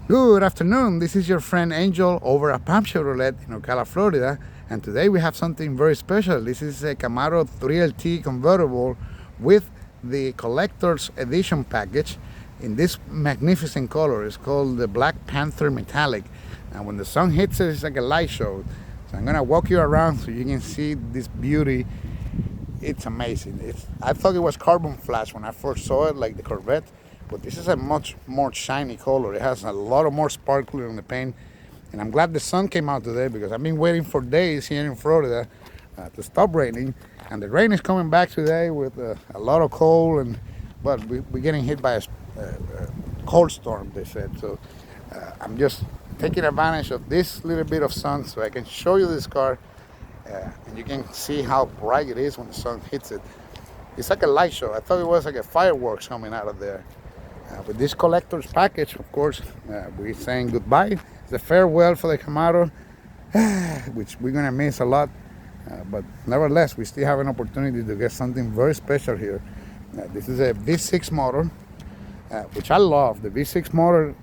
Good afternoon. This is your friend Angel over at Palm Chevrolet in Ocala, Florida. And today we have something very special. This is a Camaro 3LT convertible with the collector's edition package in this magnificent color. It's called the Black Panther Metallic. And when the sun hits it, it's like a light show. So I'm gonna walk you around so you can see this beauty. It's amazing. I thought it was carbon flash when I first saw it, like the Corvette, but this is a much more shiny color. It has a lot of more sparkle on the paint, and I'm glad the sun came out today because I've been waiting for days here in Florida to stop raining, and the rain is coming back today with a lot of cold, but we're getting hit by a cold storm, they said. So I'm just taking advantage of this little bit of sun so I can show you this car. And you can see how bright it is when the sun hits it. It's like a light show. I thought it was like a fireworks coming out of there. With this collector's package, of course, we're saying goodbye. It's a farewell for the Camaro, which we're gonna miss a lot. But nevertheless, we still have an opportunity to get something very special here. This is a V6 motor, which I love. The V6 motor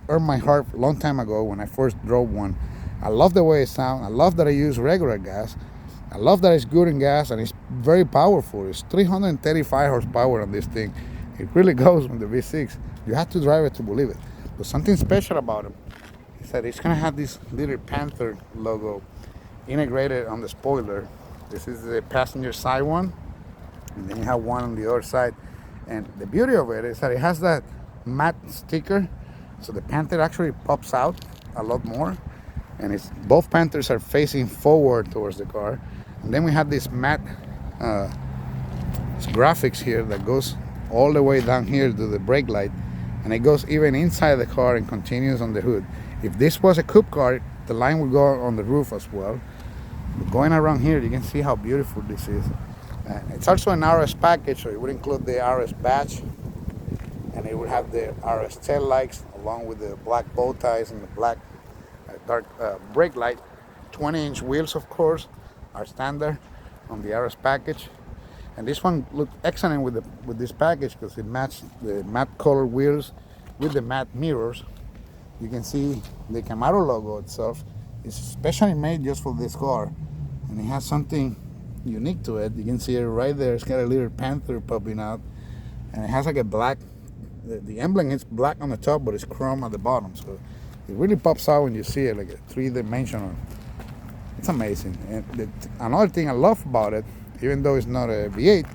earned my heart a long time ago when I first drove one. I love the way it sounds. I love that I use regular gas. I love that it's good in gas and it's very powerful. It's 335 horsepower on this thing. It really goes with the V6. You have to drive it to believe it. But something special about it is that it's gonna have this little Panther logo integrated on the spoiler. This is the passenger side one, and then you have one on the other side. And the beauty of it is that it has that matte sticker, so the Panther actually pops out a lot more. And both Panthers are facing forward towards the car. And then we have this matte graphics here that goes all the way down here to the brake light, and it goes even inside the car and continues on the hood. If this was a coupe car, the line would go on the roof as well. But going around here, you can see how beautiful this is. It's also an RS package, so it would include the RS badge, and it would have the RS tail lights along with the black bow ties and the black dark brake light. 20-inch wheels, of course, are standard on the RS package, and this one looked excellent with this package because it matched the matte color wheels with the matte mirrors. You can see the Camaro logo itself is specially made just for this car, and it has something unique to it. You can see it right there. It's got a little panther popping out, and it has like a black, the emblem is black on the top, but it's chrome at the bottom, so it really pops out when you see it, like a three-dimensional. It's amazing. And another thing I love about it, even though it's not a V8,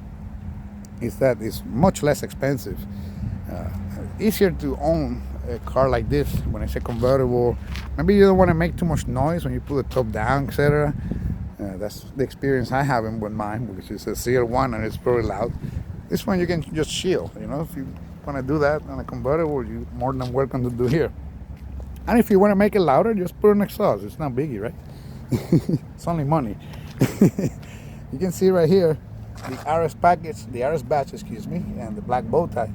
is that it's much less expensive. Easier to own a car like this when it's a convertible. Maybe you don't want to make too much noise when you put the top down, etc. That's the experience I have with mine, which is a CL1 and it's very loud. This one you can just chill. If you want to do that on a convertible, you're more than welcome to do here. And if you want to make it louder, just put an exhaust. It's not biggie, right? It's only money. You can see right here the RS package, the RS badge, and the black bow tie.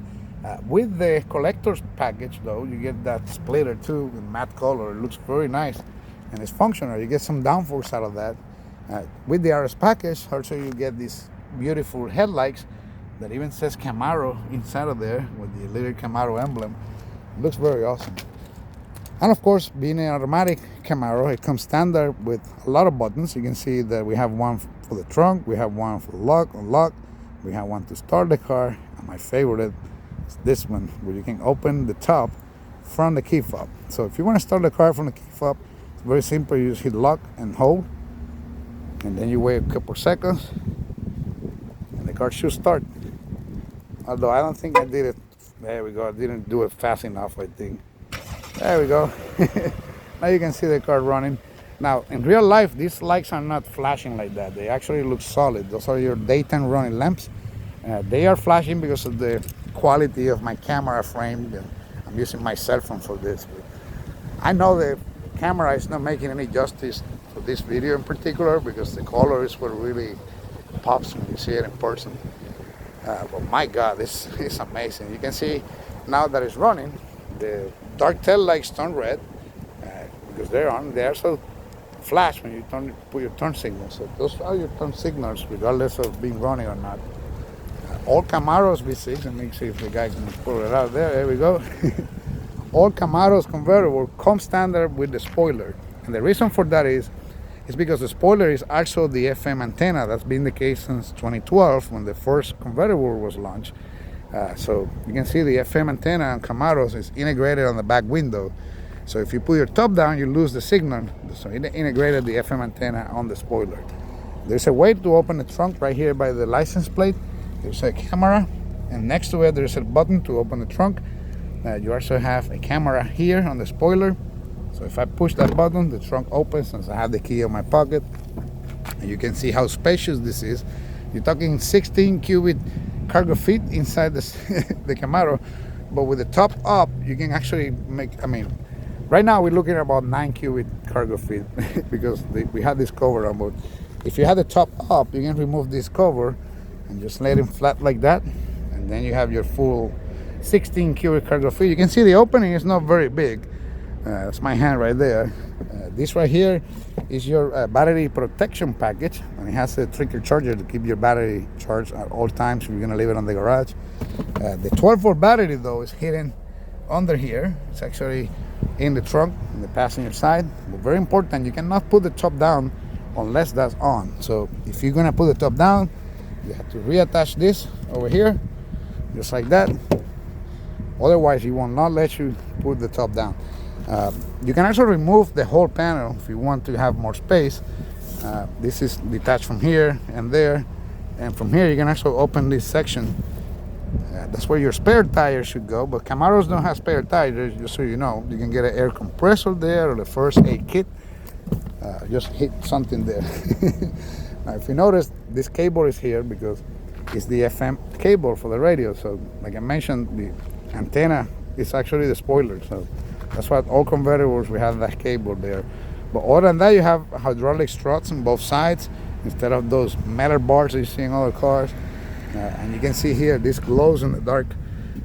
With the collector's package, though, you get that splitter too in matte color. It looks very nice, and it's functional. You get some downforce out of that. With the RS package, also you get these beautiful headlights that even says Camaro inside of there with the little Camaro emblem. It looks very awesome. And of course, being an automatic Camaro, it comes standard with a lot of buttons. You can see that we have one for the trunk, we have one for the unlock, we have one to start the car, and my favorite is this one, where you can open the top from the key fob. So if you want to start the car from the key fob, it's very simple. You just hit lock and hold, and then you wait a couple seconds, and the car should start. Although I don't think I did it. There we go. I didn't do it fast enough, I think. There we go. Now you can see the car running. Now, in real life, these lights are not flashing like that. They actually look solid. Those are your daytime running lamps. They are flashing because of the quality of my camera frame. I'm using my cell phone for this. I know the camera is not making any justice to this video in particular because the color is what really pops when you see it in person. But my God, this is amazing. You can see now that it's running, the dark tail lights turn red because they're on. They also flash when you put your turn signals. So those are your turn signals, regardless of being running or not. All Camaros V6, and let me see if the guy can pull it out there. There we go. all Camaro's convertible come standard with the spoiler. And the reason for that is because the spoiler is also the FM antenna. That's been the case since 2012 when the first convertible was launched. So you can see the FM antenna on Camaros is integrated on the back window. So if you put your top down, you lose the signal. So it integrated the FM antenna on the spoiler. There's a way to open the trunk right here by the license plate. There's a camera, and next to it there's a button to open the trunk. You also have a camera here on the spoiler. So if I push that button, the trunk opens since I have the key in my pocket. And you can see how spacious this is. You're talking 16 cubic cargo feet inside the Camaro, but with the top up, you can actually make, right now we're looking at about 9 cubic cargo feet because we had this cover on, but if you have the top up, you can remove this cover and just let it flat like that, and then you have your full 16 cubic cargo feet. You can see the opening is not very big. That's my hand right there. This right here is your battery protection package, and it has a trickle charger to keep your battery charged at all times if you're going to leave it on the garage. The 12-volt battery though is hidden under here. It's actually in the trunk, in the passenger side. But very important, you cannot put the top down unless that's on. So if you're going to put the top down, you have to reattach this over here, just like that. Otherwise, it will not let you put the top down. You can also remove the whole panel if you want to have more space. This is detached from here and there, and from here you can also open this section. That's where your spare tire should go, but Camaros don't have spare tires, just so you know. You can get an air compressor there or the first aid kit. Just hit something there. Now, if you notice, this cable is here because it's the FM cable for the radio. So like I mentioned, the antenna is actually the spoiler. So that's why all convertibles we have that cable there. But other than that, you have hydraulic struts on both sides instead of those metal bars that you see in other cars. And you can see here, this glows in the dark.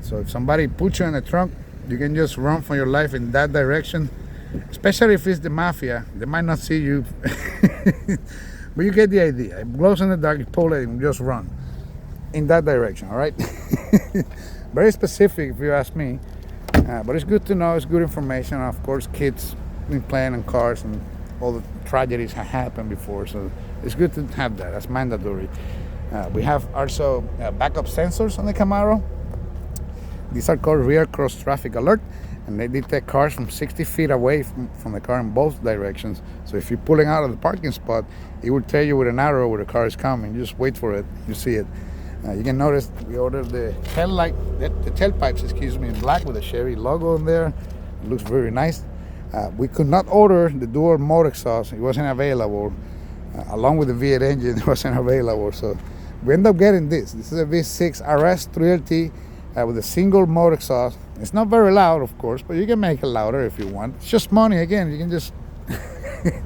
So if somebody puts you in the trunk, you can just run for your life in that direction. Especially if it's the mafia, they might not see you. But you get the idea. It glows in the dark, you pull it and just run in that direction, all right? Very specific if you ask me. But it's good to know, it's good information. Of course, kids been playing in cars and all the tragedies have happened before, so it's good to have that. That's mandatory. We have also backup sensors on the Camaro. These are called rear cross traffic alert, and they detect cars from 60 feet away from the car in both directions. So if you're pulling out of the parking spot, it will tell you with an arrow where the car is coming. You just wait for it, you see it. You can notice we ordered the tailpipes, in black with a Chevy logo in there. It looks very nice. We could not order the dual mode exhaust. It wasn't available. Along with the V8 engine, it wasn't available. So we ended up getting this. This is a V6 RS 3LT with a single mode exhaust. It's not very loud, of course, but you can make it louder if you want. It's just money. Again, you can just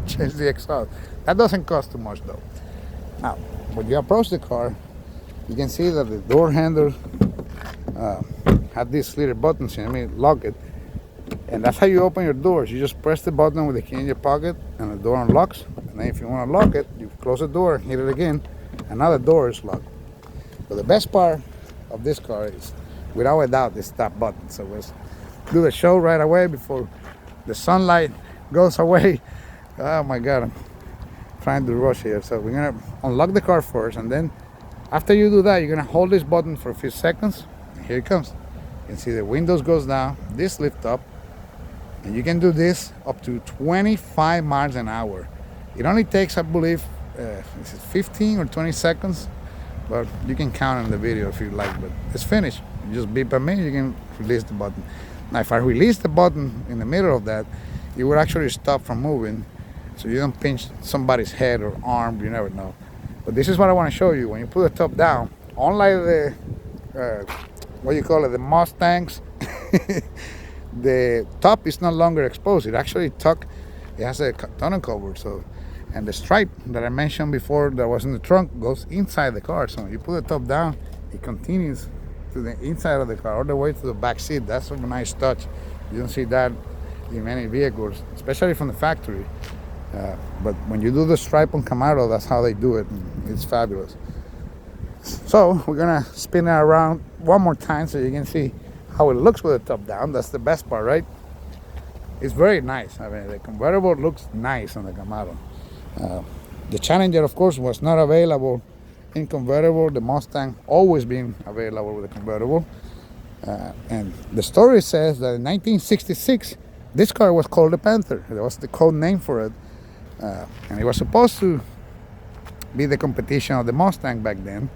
change the exhaust. That doesn't cost too much though. Now, when you approach the car, you can see that the door handle have these little buttons lock it. And that's how you open your doors. You just press the button with the key in your pocket and the door unlocks. And then if you want to lock it, you close the door, hit it again, and now the door is locked. But the best part of this car is, without a doubt, the stop button. So let's do the show right away before the sunlight goes away. Oh my God, I'm trying to rush here. So we're gonna unlock the car first, and then after you do that, you're gonna hold this button for a few seconds. And here it comes. You can see the windows goes down, this lift up, and you can do this up to 25 miles an hour. It only takes, I believe, 15 or 20 seconds, but you can count on the video if you like. But it's finished. You just beep at me, you can release the button. Now, if I release the button in the middle of that, it will actually stop from moving, so you don't pinch somebody's head or arm. You never know. But this is what I want to show you. When you put the top down, unlike the the Mustangs, the top is no longer exposed. It actually it has a tonneau cover. So, and the stripe that I mentioned before that was in the trunk goes inside the car. So you put the top down, it continues to the inside of the car all the way to the back seat. That's a nice touch. You don't see that in many vehicles, especially from the factory. But when you do the stripe on Camaro, that's how they do it. It's fabulous. So we're gonna spin it around one more time so you can see how it looks with the top down. That's the best part, right? It's very nice. I mean, the convertible looks nice on the Camaro. The Challenger, of course, was not available in convertible. The Mustang always been available with the convertible. And the story says that in 1966, this car was called the Panther. That was the code name for it. And it was supposed to be the competition of the Mustang back then.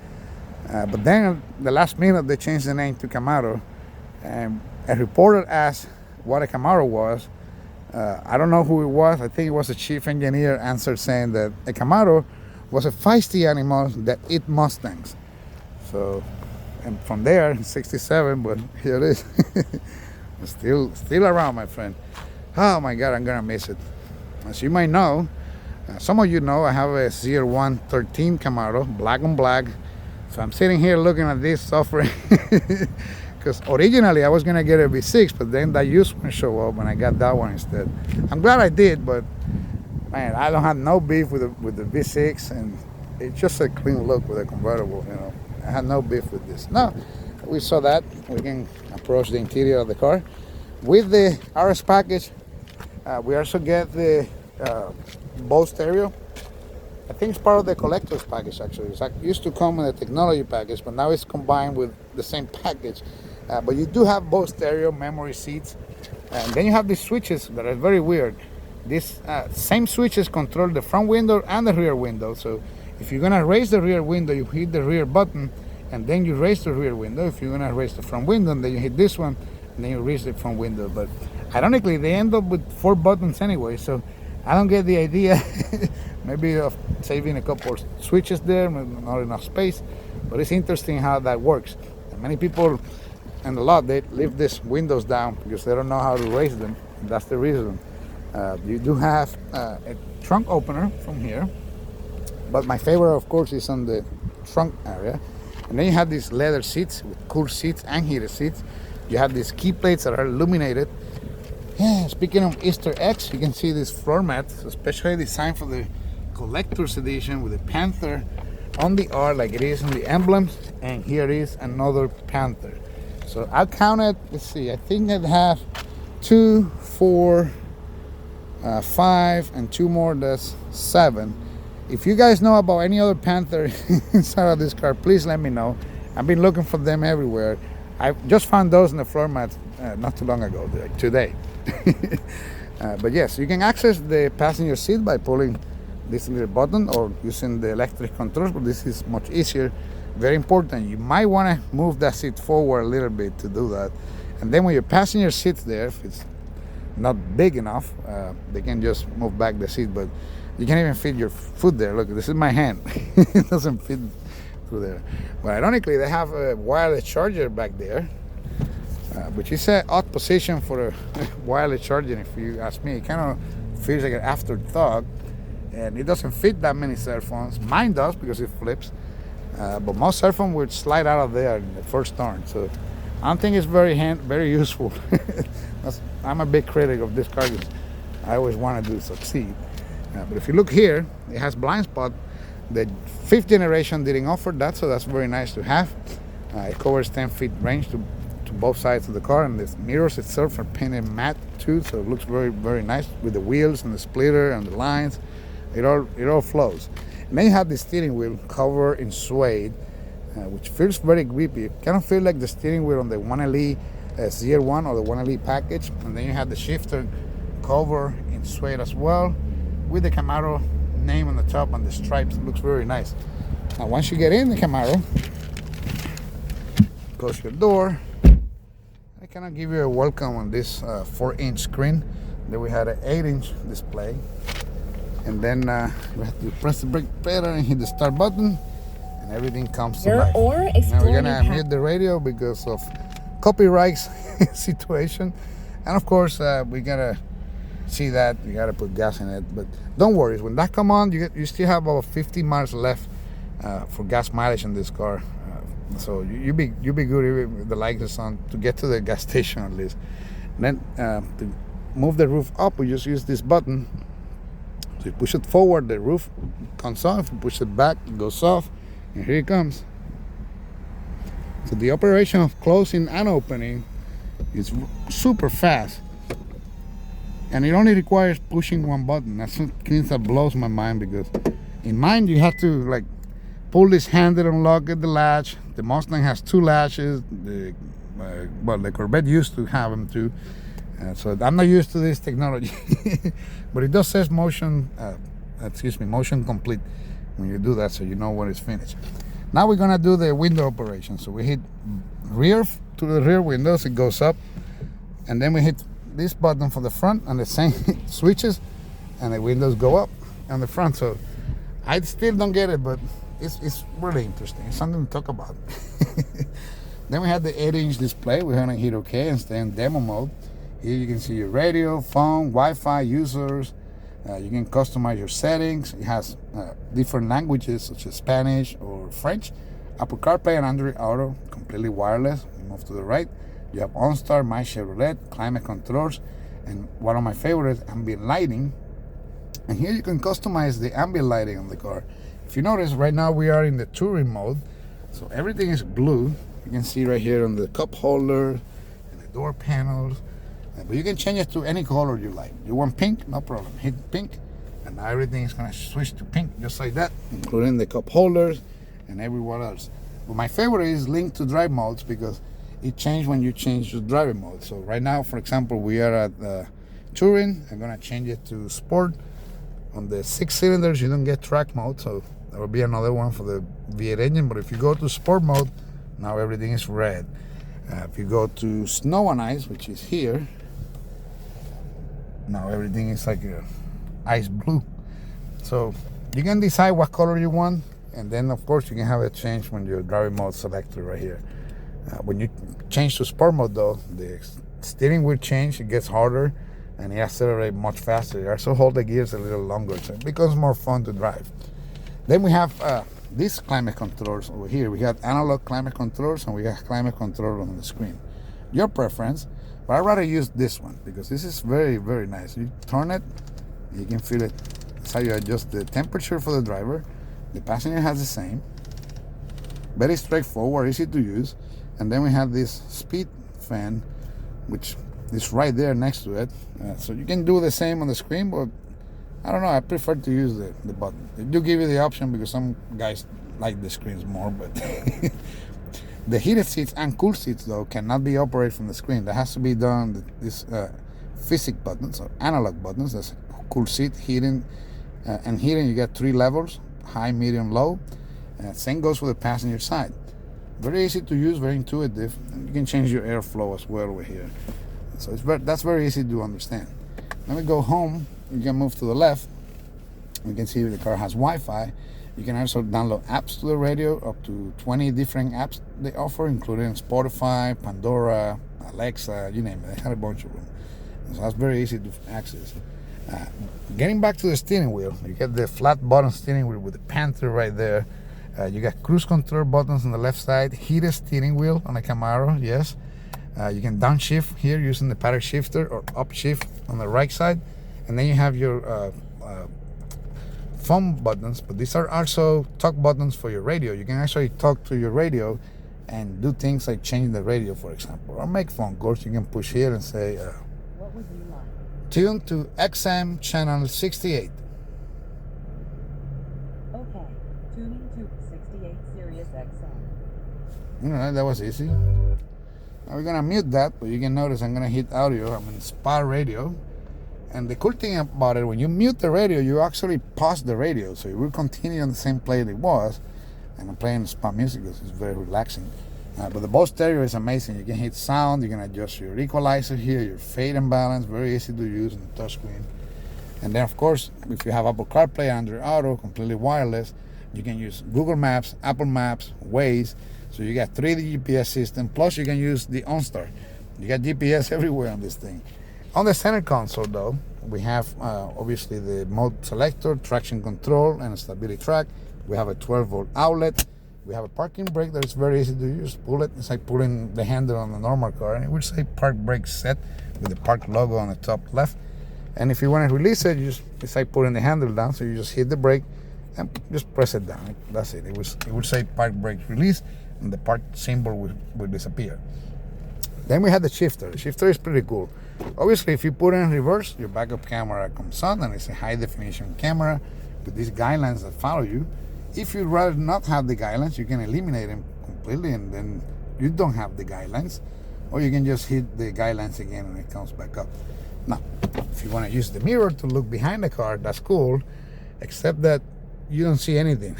But then, the last minute, they changed the name to Camaro. And a reporter asked what a Camaro was. I don't know who it was. I think it was a chief engineer answered saying that a Camaro was a feisty animal that eat Mustangs. So, and from there, 67, but here it is. still around, my friend. Oh my God, I'm gonna miss it. As you might know, some of you know, I have a ZR1 13 Camaro, black on black. So I'm sitting here looking at this suffering. Because originally I was gonna get a V6, but then that used one showed up and I got that one instead. I'm glad I did, but man, I don't have no beef with the V6, and it's just a clean look with a convertible, you know. I had no beef with this. Now, we saw that. We can approach the interior of the car. With the RS package, we also get the Bose stereo. I think it's part of the collector's package, actually. It used to come in the technology package, but now it's combined with the same package. But you do have Bose stereo, memory seats. And then you have these switches that are very weird. These same switches control the front window and the rear window. So if you're gonna raise the rear window, you hit the rear button, and then you raise the rear window. If you're gonna raise the front window, then you hit this one, and then you raise the front window. But ironically, they end up with 4 buttons anyway, so I don't get the idea. Maybe of saving a couple of switches there, not enough space, but it's interesting how that works. And many people in the lot, they leave these windows down because they don't know how to raise them, and that's the reason. You do have a trunk opener from here, but my favorite, of course, is on the trunk area. And then you have these leather seats with cool seats and heated seats. You have these key plates that are illuminated. Yeah, speaking of Easter eggs, you can see these floor mats, especially designed for the collector's edition with the Panther on the R like it is in the emblems, and here is another Panther. So I counted, let's see, I think I'd have 2, 4, 5, and 2 more, that's 7. If you guys know about any other Panther inside of this car, please let me know. I've been looking for them everywhere. I just found those in the floor mat not too long ago, like today. But yes, you can access the passenger seat by pulling this little button or using the electric controls, but this is much easier. Very important, you might want to move that seat forward a little bit to do that. And then when your passenger sits there, if it's not big enough, they can just move back the seat, but you can't even fit your foot there. Look, this is my hand. It doesn't fit through there. But ironically, they have a wireless charger back there, which is an odd position for a wireless charging, if you ask me. It kind of feels like an afterthought, and it doesn't fit that many cell phones. Mine does because it flips, but most cell phones would slide out of there in the first turn. So I don't think it's very useful. I'm a big critic of this car because I always wanted to succeed. But if you look here, it has blind spot. The 5th generation didn't offer that, so that's very nice to have. It covers 10 feet range to both sides of the car, and the mirrors itself are painted matte too, so it looks very, very nice with the wheels and the splitter and the lines. It all flows. And then you have the steering wheel covered in suede, which feels very grippy. It kind of feels like the steering wheel on the 1LE ZR1 or the 1LE package. And then you have the shifter cover in suede as well, with the Camaro name on the top and the stripes. It looks very nice. Now once you get in the Camaro, close your door. I cannot give you a welcome on this 4-inch screen. Then we had an 8-inch display, and then we have to press the brake pedal and hit the start button, and everything comes to life. Now we're gonna mute the radio because of copyright situation, and of course we gotta see that you gotta put gas in it. But don't worry, when that come on, you still have about 50 miles left for gas mileage in this car. So you be good if the light is on to get to the gas station at least. And then to move the roof up, we just use this button. So you push it forward, the roof comes off. You push it back, it goes off, and here it comes. So the operation of closing and opening It's super fast. And it only requires pushing one button. That's something that blows my mind, because in mine you have to like pull this handle and lock at the latch. The Mustang has 2 latches. Well, the Corvette used to have them too. So I'm not used to this technology, but it does says motion complete when you do that, so you know when it's finished. Now we're gonna do the window operation. So we hit rear to the rear windows, it goes up, and then we hit this button for the front, and the same switches, and the windows go up on the front. So I still don't get it, but it's really interesting. It's something to talk about. Then we have the 8-inch display. We're gonna hit OK and stay in demo mode. Here you can see your radio, phone, Wi-Fi, users. You can customize your settings. It has different languages such as Spanish or French. Apple CarPlay and Android Auto, completely wireless. We move to the right. You have OnStar, My Chevrolet, climate controls, and one of my favorites, ambient lighting. And here you can customize the ambient lighting on the car. If you notice, right now we are in the touring mode, so everything is blue. You can see right here on the cup holder and the door panels. But you can change it to any color you like. You want pink? No problem. Hit pink, and now everything is gonna switch to pink, just like that, including the cup holders and everywhere else. But my favorite is link to drive modes, because it changes when you change your driving mode. So right now, for example, we are at touring. I'm gonna change it to sport. On the 6 cylinders, you don't get track mode, so there will be another one for the V8 engine. But if you go to sport mode, now everything is red. If you go to snow and ice, which is here, now everything is like ice blue. So you can decide what color you want, and then of course you can have it change when your driving mode selected right here. When you change to sport mode though, the steering wheel change, it gets harder, and it accelerates much faster. You also hold the gears a little longer, so it becomes more fun to drive. Then we have these climate controls over here. We have analog climate controls, and we have climate control on the screen. Your preference, but I'd rather use this one because this is very, very nice. You turn it, you can feel it. That's how you adjust the temperature for the driver. The passenger has the same. Very straightforward, easy to use. And then we have this speed fan, which is right there next to it. So you can do the same on the screen, but I don't know, I prefer to use the button. They do give you the option because some guys like the screens more, but the heated seats and cool seats though cannot be operated from the screen. That has to be done with this physic buttons or analog buttons. That's cool seat, heating, and heating you get 3 levels: high, medium, low. Same goes for the passenger side. Very easy to use, very intuitive, and you can change your airflow as well over here. So that's very easy to understand. Let me go home. You can move to the left. You can see the car has Wi-Fi. You can also download apps to the radio, up to 20 different apps they offer, including Spotify, Pandora, Alexa, you name it. They have a bunch of them. So that's very easy to access. Getting back to the steering wheel, you get the flat bottom steering wheel with the Panther right there. You got cruise control buttons on the left side, heated steering wheel on a Camaro, yes. You can downshift here using the paddle shifter, or upshift on the right side. And then you have your phone buttons, but these are also talk buttons for your radio. You can actually talk to your radio and do things like change the radio, for example, or make phone calls. You can push here and say, what would you like? Tune to XM channel 68. Okay, tuning to 68 Sirius XM. You know, that was easy. Now we're gonna mute that, but you can notice I'm gonna hit audio. I'm in spa radio. And the cool thing about it, when you mute the radio, you actually pause the radio, so it will continue on the same play it was. And I'm playing spa music because it's very relaxing. But the Bose stereo is amazing. You can hit sound, you can adjust your equalizer here, your fade and balance, very easy to use on the touchscreen. And then of course, if you have Apple CarPlay, Android Auto, completely wireless, you can use Google Maps, Apple Maps, Waze. So you got 3D GPS system, plus you can use the OnStar. You got GPS everywhere on this thing. On the center console though, we have obviously the mode selector, traction control, and a stability track. We have a 12-volt outlet. We have a parking brake that is very easy to use. Pull it, it's like pulling the handle on a normal car. And it will say park brake set with the park logo on the top left. And if you want to release it, it's like putting the handle down. So you just hit the brake and just press it down. That's it. It will say park brake release, and the park symbol will disappear. Then we had the shifter. The shifter is pretty cool. Obviously, if you put it in reverse, your backup camera comes on, and it's a high definition camera with these guidelines that follow you. If you'd rather not have the guidelines, you can eliminate them completely, and then you don't have the guidelines, or you can just hit the guidelines again and it comes back up. Now, if you want to use the mirror to look behind the car, that's cool, except that you don't see anything.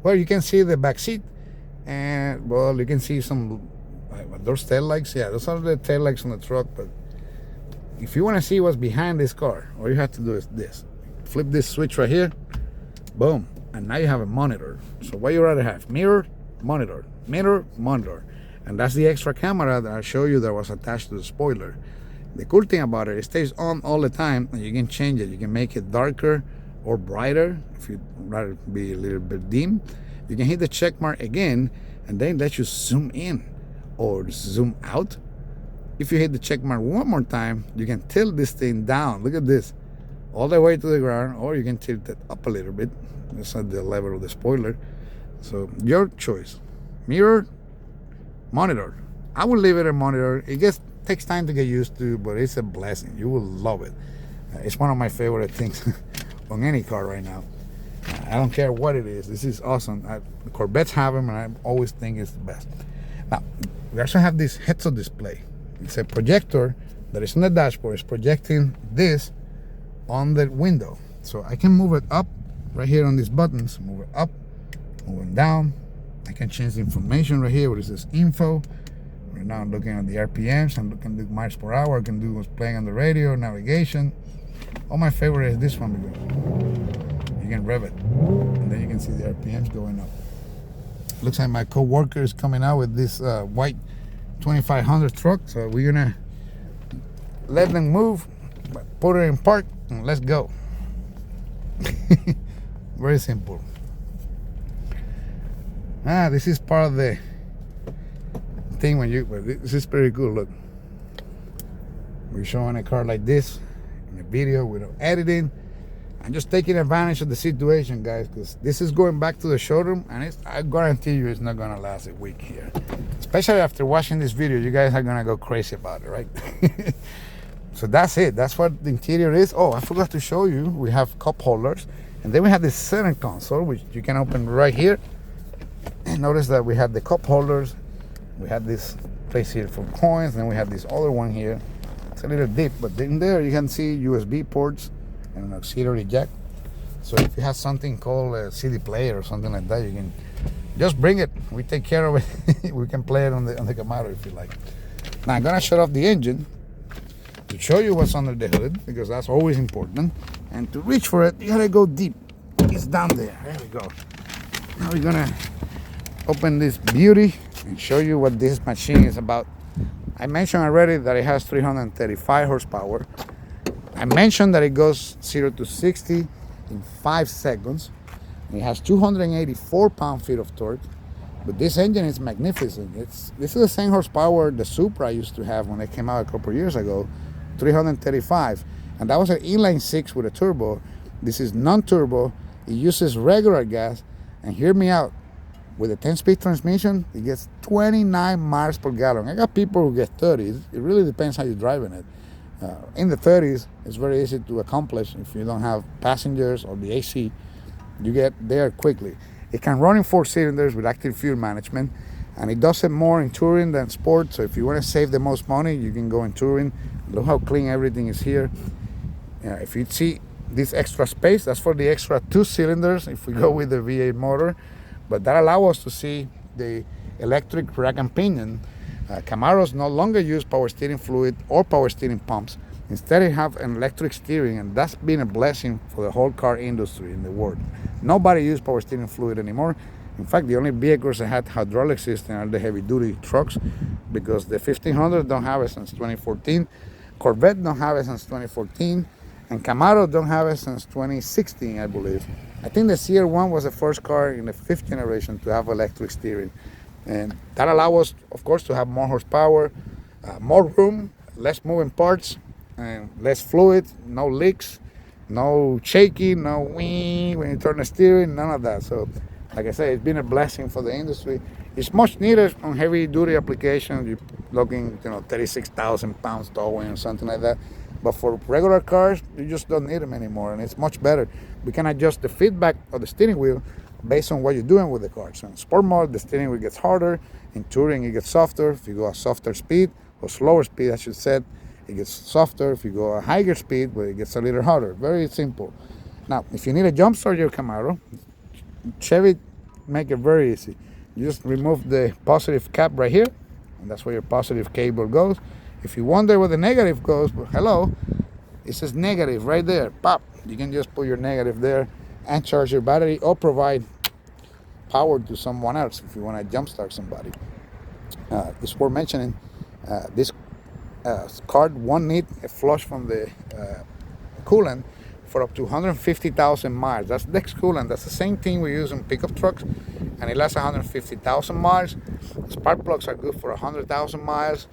Well, you can see the back seat, and well, you can see some those tail lights. Yeah, those are the tail lights on the truck. But if you want to see what's behind this car, all you have to do is this: flip this switch right here, boom, and now you have a monitor. So what you rather have? Mirror, monitor, mirror, monitor. And that's the extra camera that I showed you that was attached to the spoiler. The cool thing about it stays on all the time, and you can change it. You can make it darker or brighter if you'd rather be a little bit dim. You can hit the check mark again, and then let you zoom in or zoom out. If you hit the check mark one more time, you can tilt this thing down. Look at this, all the way to the ground, or you can tilt it up a little bit. That's at the level of the spoiler. So your choice. Mirror, monitor. I will leave it a monitor. It takes time to get used to, but it's a blessing. You will love it. It's one of my favorite things on any car right now. I don't care what it is. This is awesome. The Corvettes have them, and I always think it's the best. Now, we also have this heads-up display. It's a projector that is on the dashboard. It's projecting this on the window. So I can move it up right here on these buttons. Move it up, move it down. I can change the information right here where it says info. Right now I'm looking at the RPMs. I'm looking at the miles per hour. I can do what's playing on the radio, navigation. Oh, my favorite is this one because you can rev it, and then you can see the RPMs going up. Looks like my co-worker is coming out with this white 2500 truck, so we're gonna let them move, put it in park, and let's go. Very simple. This is part of the thing this is pretty cool. Look, we're showing a car like this in a video without editing. I'm just taking advantage of the situation, guys, because this is going back to the showroom, and I guarantee you it's not gonna last a week here. Especially after watching this video, you guys are gonna go crazy about it, right? So that's it. That's what the interior is. Oh, I forgot to show you. We have cup holders, and then we have this center console, which you can open right here. And notice that we have the cup holders. We have this place here for coins, and we have this other one here. It's a little deep, but in there you can see USB ports and an auxiliary jack. So if you have something called a CD player or something like that, you can just bring it. We take care of it. We can play it on the Camaro if you like. Now I'm gonna shut off the engine to show you what's under the hood, because that's always important. And to reach for it, you gotta go deep. It's down there. There we go. Now we're gonna open this beauty and show you what this machine is about. I mentioned already that it has 335 horsepower. I mentioned that it goes 0 to 60 in 5 seconds. It has 284 pound-feet of torque. But this engine is magnificent. This is the same horsepower the Supra used to have when it came out a couple years ago, 335. And that was an inline 6 with a turbo. This is non-turbo. It uses regular gas. And hear me out. With a 10-speed transmission, it gets 29 miles per gallon. I got people who get 30s. It really depends how you're driving it. In the 30s, it's very easy to accomplish if you don't have passengers or the AC. You get there quickly. It can run in 4 cylinders with active fuel management, and it does it more in touring than sport. So if you want to save the most money, you can go in touring. Look how clean everything is here. If you see this extra space, that's for the extra 2 cylinders if we go with the V8 motor. But that allows us to see the electric rack and pinion. Camaros no longer use power steering fluid or power steering pumps. Instead, they have an electric steering, and that's been a blessing for the whole car industry in the world. Nobody uses power steering fluid anymore. In fact, the only vehicles that had hydraulic system are the heavy-duty trucks, because the 1500 don't have it since 2014. Corvette don't have it since 2014. And Camaro don't have it since 2016, I believe. I think the CR1 was the first car in the 5th generation to have electric steering. And that allows us, of course, to have more horsepower, more room, less moving parts, and less fluid, no leaks, no shaking, no wing when you turn the steering, none of that. So, like I say, it's been a blessing for the industry. It's much needed on heavy duty applications. You're looking, 36,000 pounds towing or something like that. But for regular cars, you just don't need them anymore, and it's much better. We can adjust the feedback of the steering wheel based on what you're doing with the car. So in sport mode, the steering wheel gets harder. In touring, it gets softer. If you go a softer speed, or slower speed, I should say, it gets softer. If you go a higher speed, well, it gets a little harder. Very simple. Now, if you need to jumpstart your Camaro, Chevy make it very easy. You just remove the positive cap right here, and that's where your positive cable goes. If you wonder where the negative goes, well, hello, it says negative right there. Pop. You can just put your negative there and charge your battery or provide power to someone else if you want to jumpstart somebody. It's worth mentioning this card won't need a flush from the coolant for up to 150,000 miles. That's Dex coolant. That's the same thing we use in pickup trucks, and it lasts 150,000 miles. Spark plugs are good for 100,000 miles.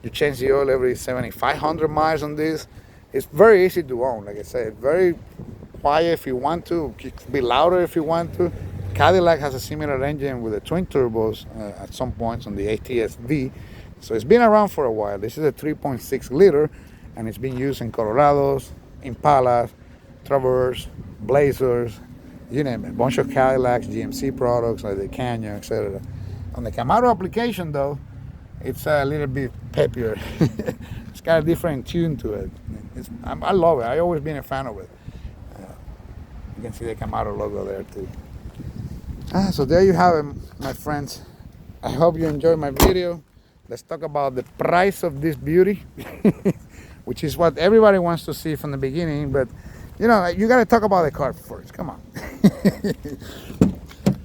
You change the oil every 7,500 miles on this. It's very easy to own. Like I said, very quiet if you want to. It can be louder if you want to. Cadillac has a similar engine with the twin turbos at some points on the ATS-V. So it's been around for a while. This is a 3.6 liter, and it's been used in Colorados, Impalas, Traverse, Blazers, you name it. A bunch of Cadillacs, GMC products like the Canyon, etc. On the Camaro application, though, it's a little bit peppier. It's got a different tune to it. I love it. I've always been a fan of it. You can see the Camaro logo there too. So there you have it, my friends. I hope you enjoyed my video. Let's talk about the price of this beauty, which is what everybody wants to see from the beginning. But you got to talk about the car first. Come on.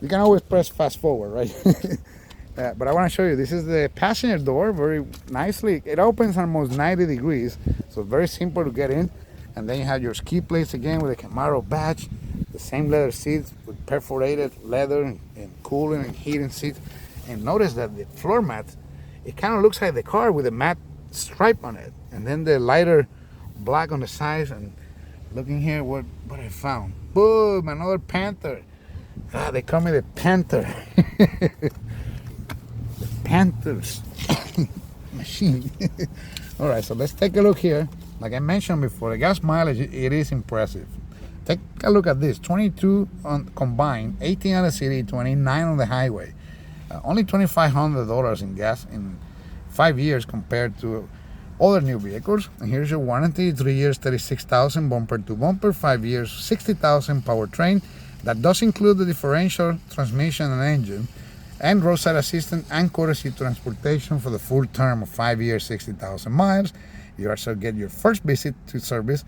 You can always press fast forward, right? But I want to show you, this is the passenger door, very nicely. It opens almost 90 degrees, so very simple to get in. And then you have your ski plates again with a Camaro badge, the same leather seats with perforated leather and cooling and heating seats. And notice that the floor mat, it kind of looks like the car with a matte stripe on it. And then the lighter black on the sides. And looking here, what I found. Boom, another Panther. They call me the Panther. Panthers machine. All right, so let's take a look here. Like I mentioned before, the gas mileage, it is impressive. Take a look at this. 22 on combined, 18 on the city, 29 on the highway. Only $2,500 in gas in 5 years compared to other new vehicles. And here's your warranty: 3 years, 36,000 bumper to bumper, 5 years, 60,000 powertrain. That does include the differential, transmission, and engine, and roadside assistance and courtesy transportation for the full term of 5 years, 60,000 miles. You also get your first visit to service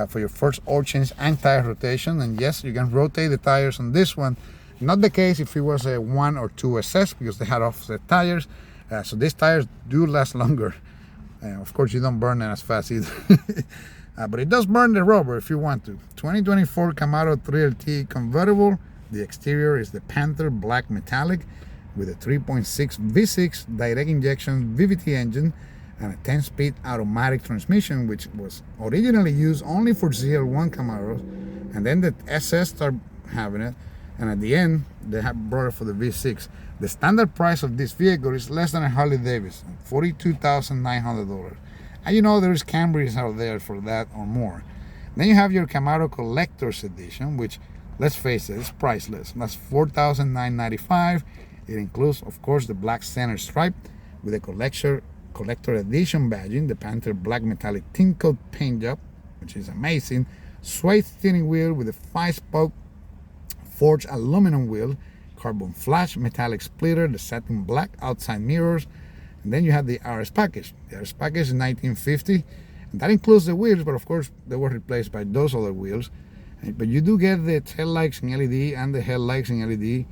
for your first oil change and tire rotation. And yes, you can rotate the tires on this one. Not the case if it was a 1 or 2 SS, because they had offset tires. So these tires do last longer. Of course, you don't burn them as fast either. But it does burn the rubber if you want to. 2024 Camaro 3LT convertible. The exterior is the Panther black metallic with a 3.6 V6 direct injection VVT engine and a 10-speed automatic transmission, which was originally used only for ZL1 Camaros, and then the SS started having it, and at the end they have brought it for the V6. The standard price of this vehicle is less than a Harley Davidson, $42,900. And there's Camrys out there for that or more. Then you have your Camaro Collector's Edition, which, let's face it, it's priceless. That's $4,995. It includes, of course, the black center stripe with a collector edition badging, the Panther black metallic tint coat paint job, which is amazing, suede steering wheel with a 5-spoke forged aluminum wheel, carbon flash metallic splitter, the satin black outside mirrors, and then you have the RS package. The RS package is 1950, and that includes the wheels, but of course they were replaced by those other wheels. But you do get the tail lights in LED and the headlights in LED.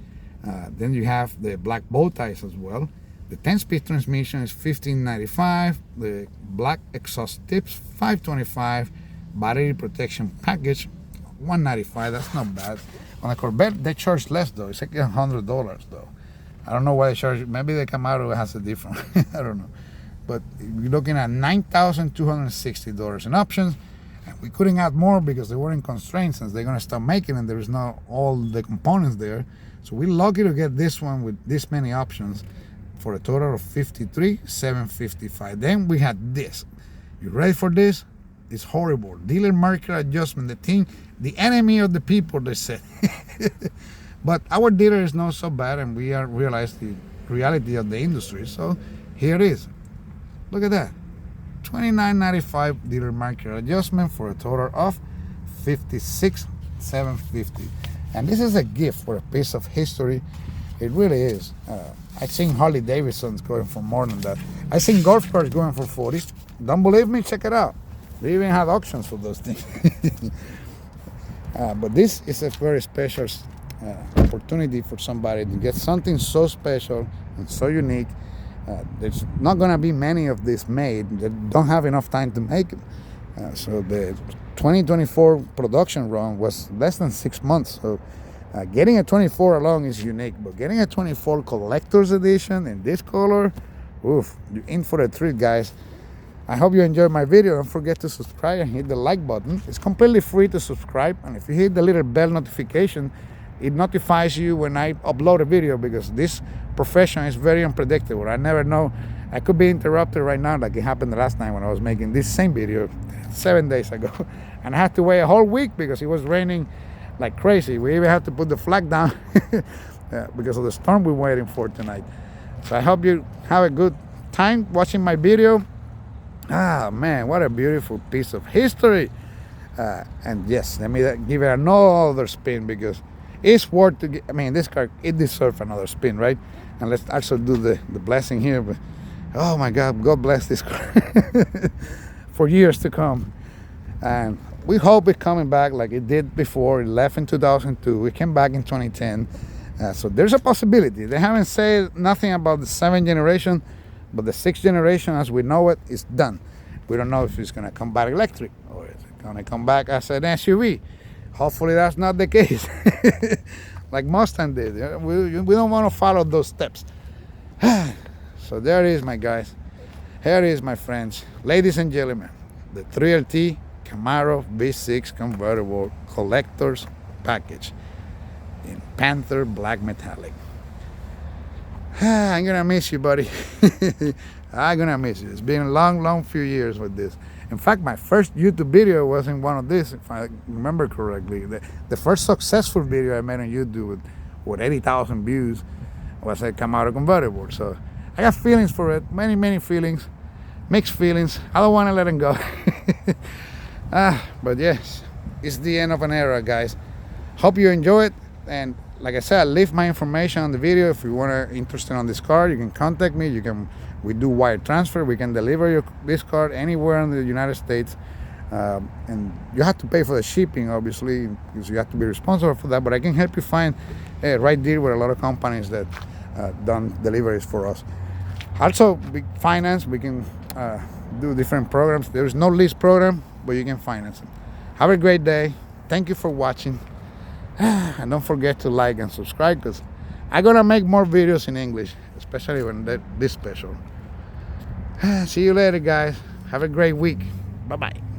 Then you have the black bow ties as well. The 10-speed transmission is $1,595. The black exhaust tips, $525. Battery protection package, $195. That's not bad. On the Corvette, they charge less though. It's like $100 though. I don't know why they charge. Maybe the Camaro has a different. I don't know. But you're looking at $9,260 in options. And we couldn't add more because they were in constraints, since they're going to start making and there is not all the components there. So we're lucky to get this one with this many options for a total of $53,755. Then we had this. You ready for this? It's horrible. Dealer market adjustment, the enemy of the people, they said. But our dealer is not so bad, and we are realize the reality of the industry. So here it is. Look at that. $29.95 dealer market adjustment for a total of $56,750. And this is a gift for a piece of history. It really is. I've seen Harley Davidsons going for more than that. I've seen golf carts going for 40. Don't believe me? Check it out. They even have auctions for those things. But this is a very special opportunity for somebody to get something so special and so unique. There's not going to be many of these made. They don't have enough time to make it. So the 2024 production run was less than 6 months. So getting a 24 alone is unique, but getting a 24 collector's edition in this color, oof, you're in for a treat, guys. I hope you enjoyed my video. Don't forget to subscribe and hit the like button. It's completely free to subscribe, and if you hit the little bell notification, it notifies you when I upload a video, because this profession is very unpredictable. I never know. I could be interrupted right now, like it happened the last time when I was making this same video 7 days ago, and I had to wait a whole week because it was raining like crazy. We even had to put the flag down because of the storm we're waiting for tonight. So I hope you have a good time watching my video. Ah, man, what a beautiful piece of history. And yes, let me give it another spin, because it's worth to get. I mean, this car, it deserves another spin, right? And let's also do the blessing here. But oh my God, God bless this car for years to come. And we hope it's coming back like it did before. It left in 2002. It came back in 2010. So there's a possibility. They haven't said nothing about the 7th generation, but the 6th generation, as we know it, is done. We don't know if it's going to come back electric or is it going to come back as an SUV. Hopefully that's not the case, like Mustang did. We don't want to follow those steps. So there it is, my guys. Here it is, my friends. Ladies and gentlemen, the 3LT Camaro V6 convertible collector's package in Panther Black Metallic. I'm gonna miss you, buddy. I'm gonna miss you. It's been a long few years with this. In fact, my first YouTube video was in one of these, if I remember correctly. The first successful video I made on YouTube with 80,000 views was a Camaro convertible. So I got feelings for it, many feelings, mixed feelings. I don't want to let them go. But yes, it's the end of an era, guys. Hope you enjoy it. And like I said, I'll leave my information on the video. If you want to interested on this car, you can contact me. We do wire transfer. We can deliver this car anywhere in the United States. And you have to pay for the shipping, obviously, because you have to be responsible for that. But I can help you find a right deal with a lot of companies that done deliveries for us. Also, we finance. We can do different programs. There is no lease program, but you can finance it. Have a great day. Thank you for watching. And don't forget to like and subscribe, because I'm gonna make more videos in English, especially when they're this special. See you later, guys. Have a great week. Bye-bye.